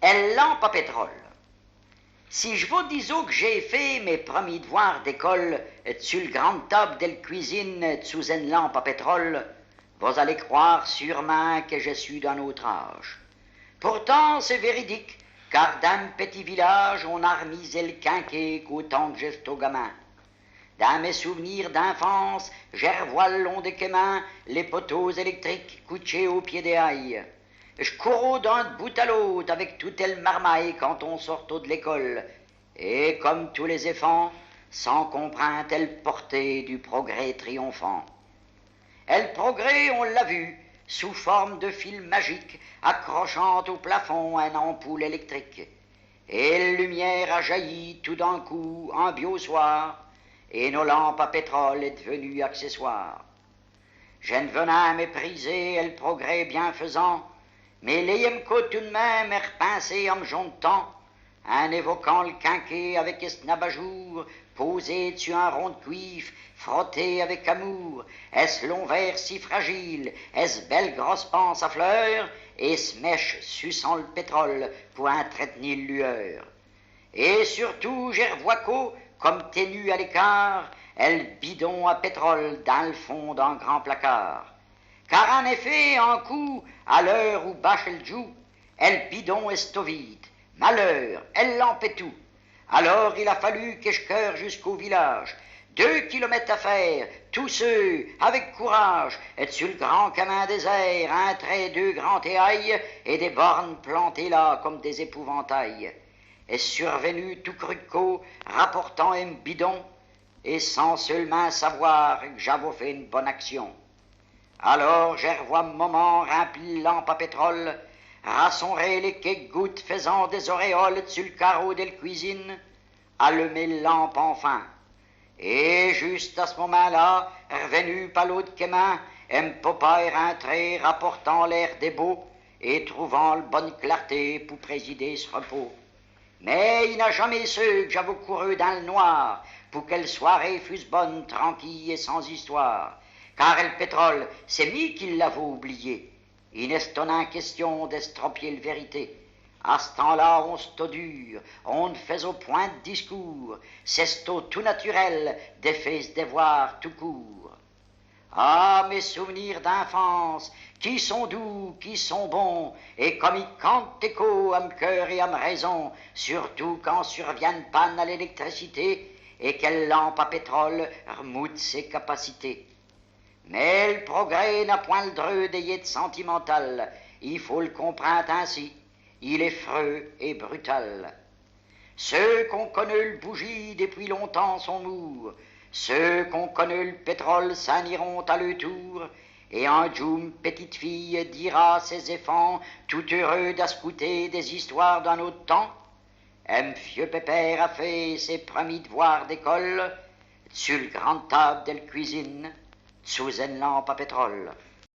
Elle lampe à pétrole. Si je vous dis que j'ai fait mes premiers devoirs d'école sur le grand table de la cuisine sous une lampe à pétrole, vous allez croire sûrement que je suis d'un autre âge. Pourtant, c'est véridique, car dans un petit village, on a remisé le quinquet qu'autant que j'étais au gamin. Dans mes souvenirs d'enfance, j'ai revois le long des chemins les poteaux électriques couchés au pied des hailles. Je cours d'un bout à l'autre avec tout le marmaille quand on sort de l'école. Et comme tous les enfants, sans comprendre telle portée du progrès triomphant. Et le progrès, on l'a vu, sous forme de fil magique, accrochant au plafond une ampoule électrique. Et la lumière a jailli tout d'un coup, un beau soir, et nos lampes à pétrole est devenues accessoires. Je ne venais à mépriser le progrès bienfaisant, mais l'ayant tout de même est repensé en me jontant, en évoquant le quinquet avec ce nabajour, posé dessus un rond de cuivre, frotté avec amour, est-ce long verre si fragile, est-ce belle grosse panse à fleurs, et ce mèche suçant le pétrole pour entretenir le lueur. Et surtout, j'ai revois comme ténu à l'écart, elle bidon à pétrole dans le fond d'un grand placard. Car en effet, en coup, à l'heure où bâche le joue, elle bidon est vide. Malheur, elle lampait tout. Alors il a fallu que je coeur jusqu'au village. 2 kilomètres à faire, tous ceux, avec courage, et sur le grand chemin désert, un trait 2 grands théailles et des bornes plantées là comme des épouvantails. Est survenu tout crucco, rapportant un bidon, et sans seulement savoir que j'avais fait une bonne action. Alors j'ai revois moment rempli lampe à pétrole, rassombrer les quelques gouttes faisant des auréoles sur le carreau de la cuisine, allumer la lampe enfin. Et juste à ce moment-là, revenu par l'autre chemin, un Popeye rentré rapportant l'air des beaux et trouvant la bonne clarté pour présider ce repos. Mais il n'a jamais su que j'avais couru dans le noir pour que la soirée fût bonne, tranquille et sans histoire. Car le pétrole, c'est lui qui l'avait oublié. Il n'est en question d'estropier la vérité. À ce temps-là, on se dur, on ne fait au point de discours, c'est tout naturel de faire se devoir tout court. Ah, mes souvenirs d'enfance, qui sont doux, qui sont bons, et comme ils cantent écho à me cœur et à me raison, surtout quand survient une panne à l'électricité et quelle lampe à pétrole remoute ses capacités. Mais le progrès n'a point le dreux d'ayette sentimental, il faut le comprendre ainsi, il est freux et brutal. Ceux qu'on connu le bougie depuis longtemps sont mours, ceux qu'on connu le pétrole s'en iront à leur tour, et un jour, petite fille dira à ses enfants, tout heureux d'ascouter des histoires d'un autre temps, un vieux pépère a fait ses premiers devoirs d'école, sur le grand table de la cuisine, sous une lampe à pétrole.